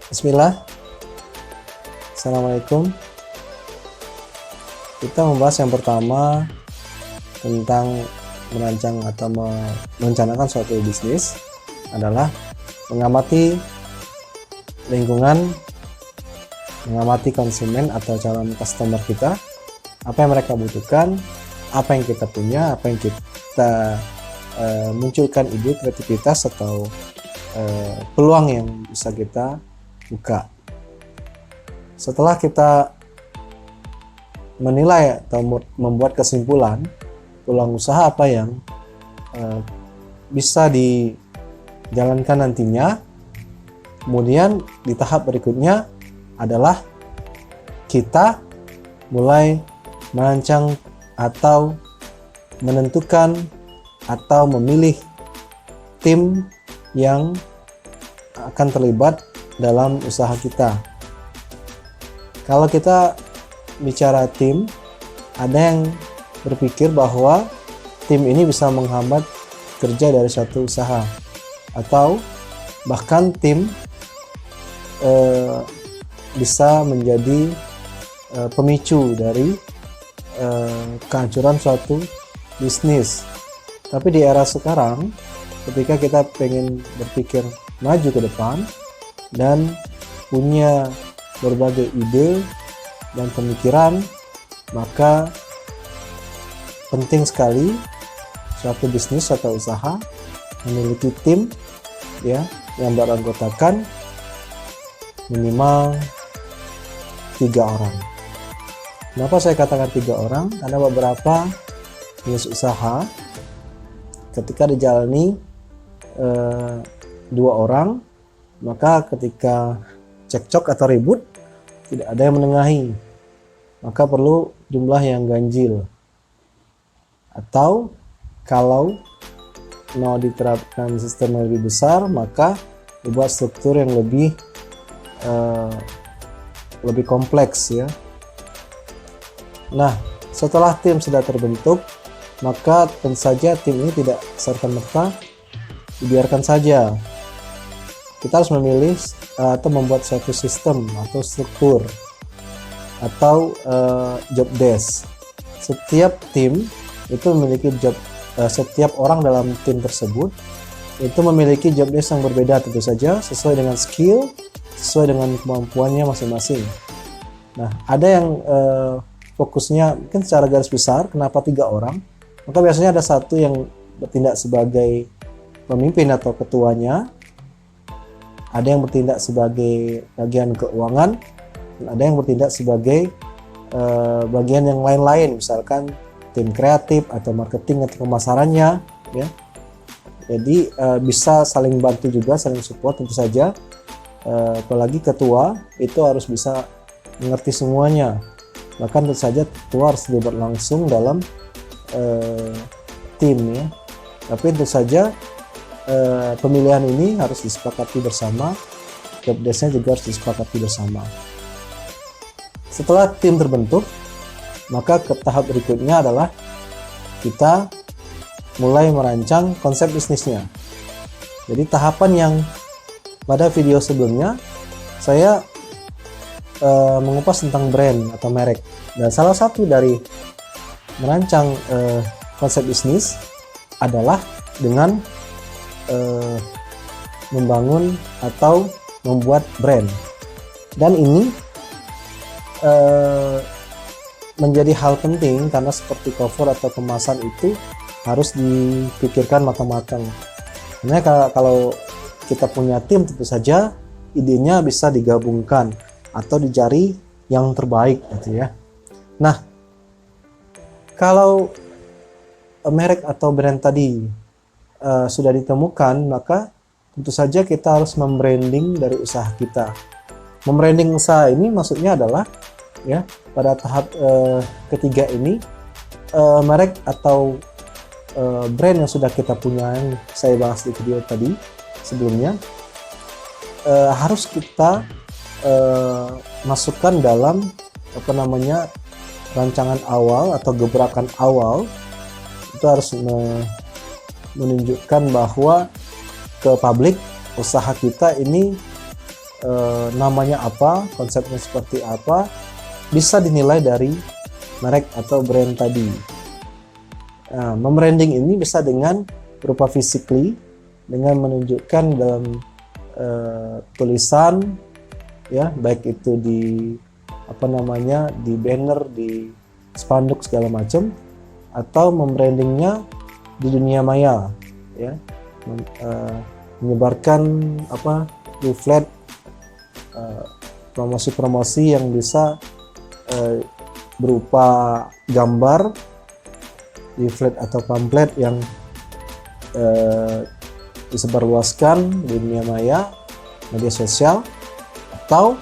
Bismillah. Assalamualaikum. Kita membahas yang pertama tentang merancang atau merencanakan suatu bisnis adalah mengamati lingkungan, mengamati konsumen atau calon customer kita, apa yang mereka butuhkan, apa yang kita punya, apa yang kita munculkan ide, kreativitas atau peluang yang bisa kita buka. Setelah kita menilai atau membuat kesimpulan peluang usaha apa yang bisa dijalankan nantinya, kemudian di tahap berikutnya adalah kita mulai merancang atau menentukan atau memilih tim yang akan terlibat dalam usaha kita. Kalau kita bicara tim, ada yang berpikir bahwa tim ini bisa menghambat kerja dari suatu usaha, atau bahkan tim bisa menjadi pemicu dari kehancuran suatu bisnis. Tapi di era sekarang, ketika kita pengen berpikir maju ke depan dan punya berbagai ide dan pemikiran, maka penting sekali suatu bisnis atau usaha memiliki tim ya yang beranggotakan minimal 3 orang. Kenapa saya katakan 3 orang? Karena beberapa bisnis usaha ketika dijalani 2 orang, maka ketika cekcok atau ribut tidak ada yang menengahi, maka perlu jumlah yang ganjil. Atau kalau mau diterapkan sistem yang lebih besar, maka dibuat struktur yang lebih kompleks ya. Nah, setelah tim sudah terbentuk, maka tentu saja tim ini tidak serta-merta dibiarkan saja. Kita harus memilih atau membuat suatu sistem atau struktur atau job desk. Setiap tim itu memiliki setiap orang dalam tim tersebut itu memiliki job desk yang berbeda, tentu saja sesuai dengan skill, sesuai dengan kemampuannya masing-masing. Nah, ada yang fokusnya mungkin secara garis besar, kenapa 3 orang? Maka biasanya ada satu yang bertindak sebagai pemimpin atau ketuanya, ada yang bertindak sebagai bagian keuangan, dan ada yang bertindak sebagai bagian yang lain-lain, misalkan tim kreatif atau marketing atau pemasarannya ya. Jadi bisa saling bantu juga, saling support tentu saja. Apalagi ketua itu harus bisa mengerti semuanya, bahkan tentu saja ketua harus terlibat langsung dalam tim ya. Tapi tentu saja pemilihan ini harus disepakati bersama, job desk-nya juga harus disepakati bersama. Setelah tim terbentuk, maka ke tahap berikutnya adalah kita mulai merancang konsep bisnisnya. Jadi tahapan yang pada video sebelumnya saya mengupas tentang brand atau merek, dan salah satu dari merancang konsep bisnis adalah dengan membangun atau membuat brand, dan ini menjadi hal penting karena seperti cover atau kemasan itu harus dipikirkan matang-matang. Karena kalau kita punya tim, tentu saja idenya bisa digabungkan atau dicari yang terbaik gitu ya. Nah, kalau merek atau brand tadi sudah ditemukan, maka tentu saja kita harus membranding dari usaha kita. Membranding usaha ini maksudnya adalah ya pada tahap ketiga ini merek atau brand yang sudah kita punya, yang saya bahas di video tadi sebelumnya, harus kita masukkan dalam rancangan awal atau gebrakan awal. Itu harus menunjukkan bahwa ke publik usaha kita ini namanya apa, konsepnya seperti apa, bisa dinilai dari merek atau brand tadi. Nah, membranding ini bisa dengan berupa physically, dengan menunjukkan dalam tulisan, ya, baik itu di di banner, di spanduk segala macam, atau membrandingnya di dunia maya, ya, menyebarkan leaflet, promosi-promosi yang bisa berupa gambar, leaflet atau pamflet yang disebarluaskan di dunia maya, media sosial, atau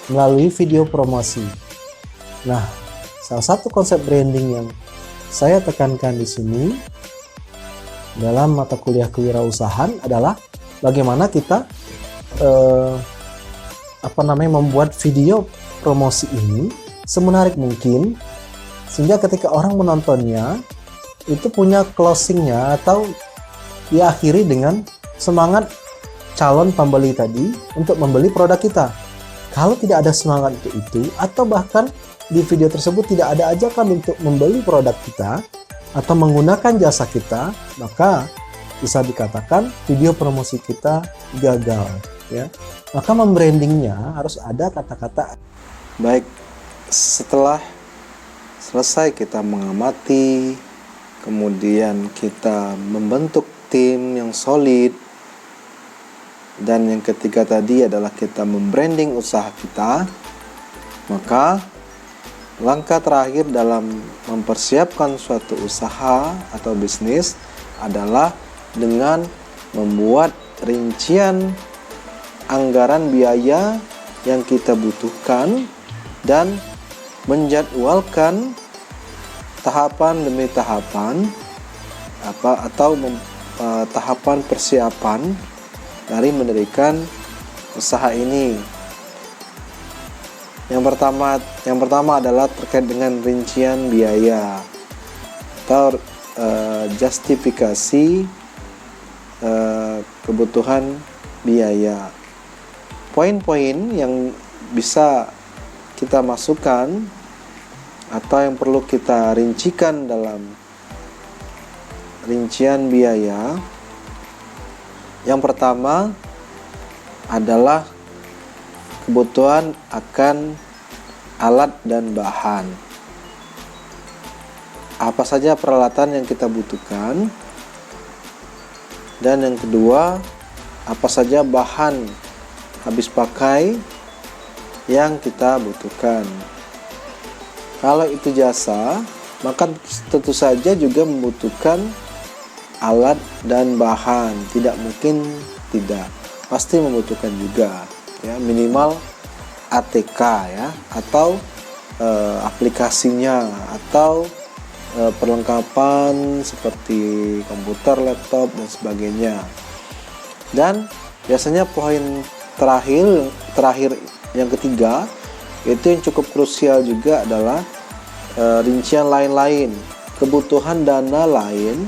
melalui video promosi. Nah, salah satu konsep branding yang saya tekankan di sini dalam mata kuliah kewirausahaan adalah bagaimana kita membuat video promosi ini semenarik mungkin, sehingga ketika orang menontonnya itu punya closingnya atau diakhiri dengan semangat calon pembeli tadi untuk membeli produk kita. Kalau tidak ada semangat untuk itu, atau bahkan di video tersebut tidak ada ajakan untuk membeli produk kita atau menggunakan jasa kita, maka bisa dikatakan video promosi kita gagal, ya. Maka membrandingnya harus ada kata-kata. Baik, setelah selesai kita mengamati, kemudian kita membentuk tim yang solid, dan yang ketiga tadi adalah kita membranding usaha kita, maka langkah terakhir dalam mempersiapkan suatu usaha atau bisnis adalah dengan membuat rincian anggaran biaya yang kita butuhkan dan menjadwalkan tahapan demi tahapan tahapan persiapan dari mendirikan usaha ini. Yang pertama adalah terkait dengan rincian biaya atau justifikasi kebutuhan biaya. Poin-poin yang bisa kita masukkan atau yang perlu kita rincikan dalam rincian biaya, yang pertama adalah kebutuhan akan alat dan bahan. Apa saja peralatan yang kita butuhkan, dan yang kedua, apa saja bahan habis pakai yang kita butuhkan. Kalau itu jasa, maka tentu saja juga membutuhkan alat dan bahan. Tidak mungkin tidak, pasti membutuhkan juga, ya, minimal ATK, ya, atau aplikasinya, atau perlengkapan seperti komputer, laptop, dan sebagainya. Dan biasanya poin terakhir yang ketiga, itu yang cukup krusial juga, adalah rincian lain-lain. Kebutuhan dana lain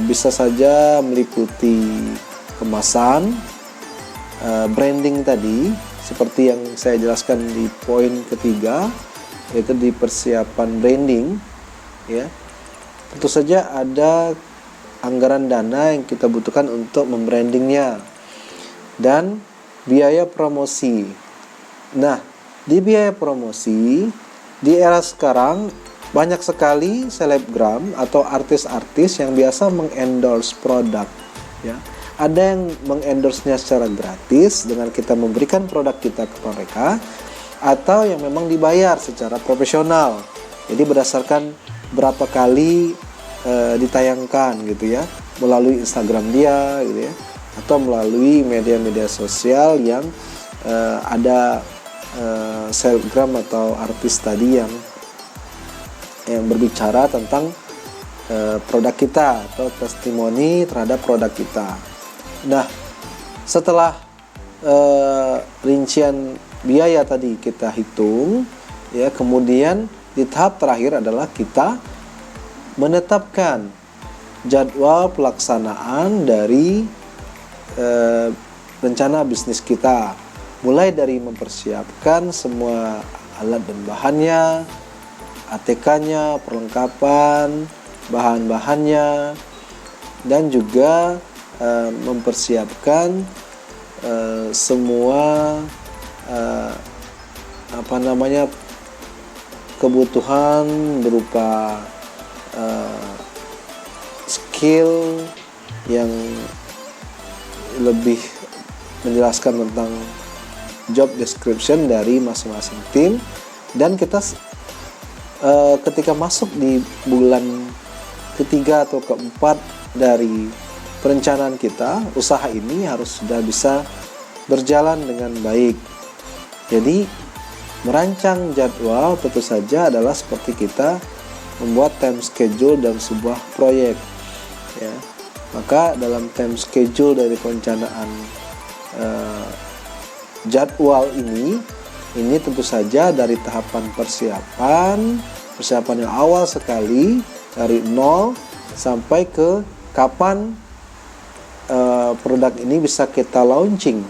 bisa saja meliputi kemasan, branding tadi, seperti yang saya jelaskan di poin ketiga, yaitu di persiapan branding, ya. Tentu saja ada anggaran dana yang kita butuhkan untuk membrandingnya, dan biaya promosi. Nah, di biaya promosi di era sekarang banyak sekali selebgram atau artis-artis yang biasa mengendorse produk, ya. Ada yang mengendorse-nya secara gratis dengan kita memberikan produk kita kepada mereka, atau yang memang dibayar secara profesional. Jadi berdasarkan berapa kali ditayangkan gitu, ya, melalui Instagram dia gitu, ya, atau melalui media-media sosial yang ada selebgram atau artis tadi yang berbicara tentang produk kita atau testimoni terhadap produk kita. Nah, setelah rincian biaya tadi kita hitung, ya, kemudian di tahap terakhir adalah kita menetapkan jadwal pelaksanaan dari rencana bisnis kita, mulai dari mempersiapkan semua alat dan bahannya, ATK-nya, perlengkapan, bahan-bahannya, dan juga mempersiapkan semua kebutuhan berupa skill yang lebih menjelaskan tentang job description dari masing-masing tim. Dan kita ketika masuk di bulan ketiga atau keempat dari perencanaan kita, usaha ini harus sudah bisa berjalan dengan baik. Jadi merancang jadwal tentu saja adalah seperti kita membuat time schedule dalam sebuah proyek, ya. Maka dalam time schedule dari perencanaan jadwal ini tentu saja dari tahapan persiapan yang awal sekali, dari nol sampai ke kapan produk ini bisa kita launching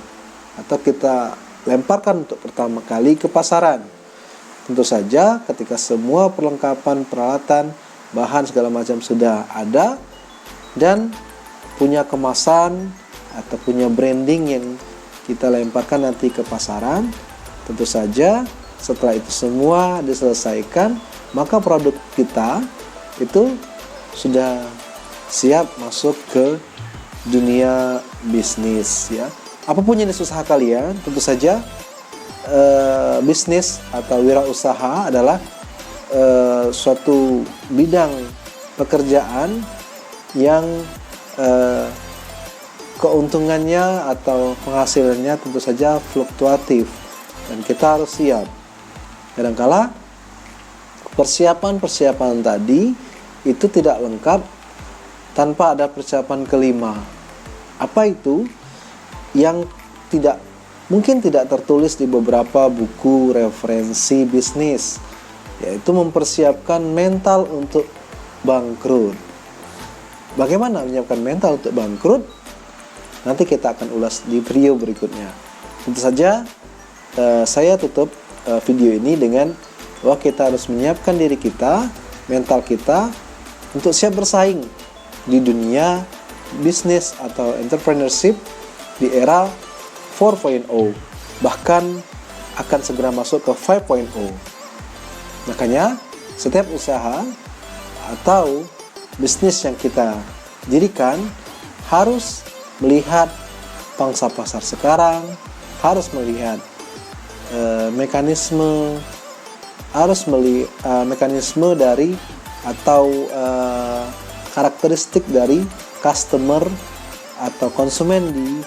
atau kita lemparkan untuk pertama kali ke pasaran. Tentu saja ketika semua perlengkapan, peralatan, bahan segala macam sudah ada dan punya kemasan atau punya branding yang kita lemparkan nanti ke pasaran, tentu saja setelah itu semua diselesaikan, maka produk kita itu sudah siap masuk ke dunia bisnis, ya. Apapun jenis usaha kalian, tentu saja bisnis atau wirausaha adalah suatu bidang pekerjaan yang keuntungannya atau penghasilannya tentu saja fluktuatif, dan kita harus siap. Kadangkala persiapan tadi itu tidak lengkap tanpa ada persiapan kelima. Apa itu? Yang mungkin tidak tertulis di beberapa buku referensi bisnis, yaitu mempersiapkan mental untuk bangkrut. Bagaimana menyiapkan mental untuk bangkrut? Nanti kita akan ulas di video berikutnya. Tentu saja saya tutup video ini dengan bahwa kita harus menyiapkan diri kita, mental kita untuk siap bersaing di dunia bisnis atau entrepreneurship di era 4.0, bahkan akan segera masuk ke 5.0. Makanya setiap usaha atau bisnis yang kita dirikan harus melihat pangsa pasar sekarang, harus melihat mekanisme dari atau karakteristik dari customer atau konsumen di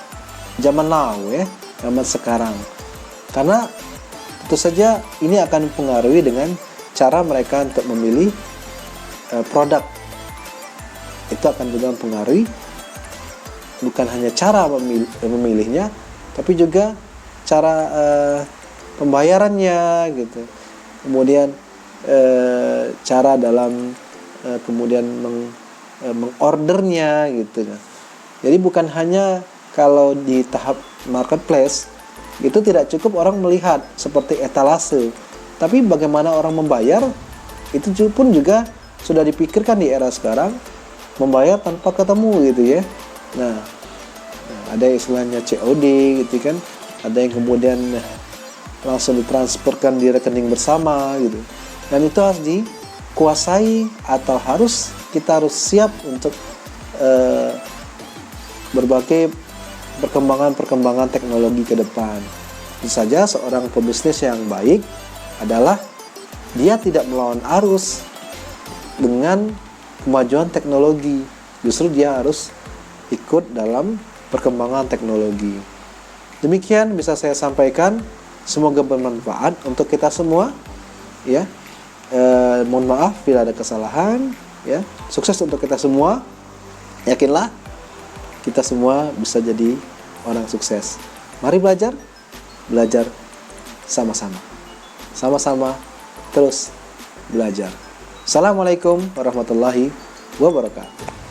zaman now, ya, zaman sekarang. Karena tentu saja ini akan mempengaruhi dengan cara mereka untuk memilih produk. Itu akan juga mempengaruhi bukan hanya cara memilihnya, tapi juga cara pembayarannya, gitu. Kemudian cara dalam kemudian mengordernya, gitu. Jadi bukan hanya kalau di tahap marketplace itu tidak cukup orang melihat seperti etalase, tapi bagaimana orang membayar itu pun juga sudah dipikirkan di era sekarang, membayar tanpa ketemu, gitu ya. Nah, ada istilahnya COD, gitu kan. Ada yang kemudian langsung ditransferkan di rekening bersama, gitu. Dan itu harus dikuasai atau kita harus siap untuk berbagai perkembangan teknologi ke depan. Tentu saja seorang pebisnis yang baik adalah dia tidak melawan arus dengan kemajuan teknologi. Justru dia harus ikut dalam perkembangan teknologi. Demikian bisa saya sampaikan. Semoga bermanfaat untuk kita semua, ya. Mohon maaf bila ada kesalahan, ya. Sukses untuk kita semua. Yakinlah kita semua bisa jadi orang sukses. Mari belajar sama-sama. Sama-sama terus belajar. Assalamualaikum warahmatullahi wabarakatuh.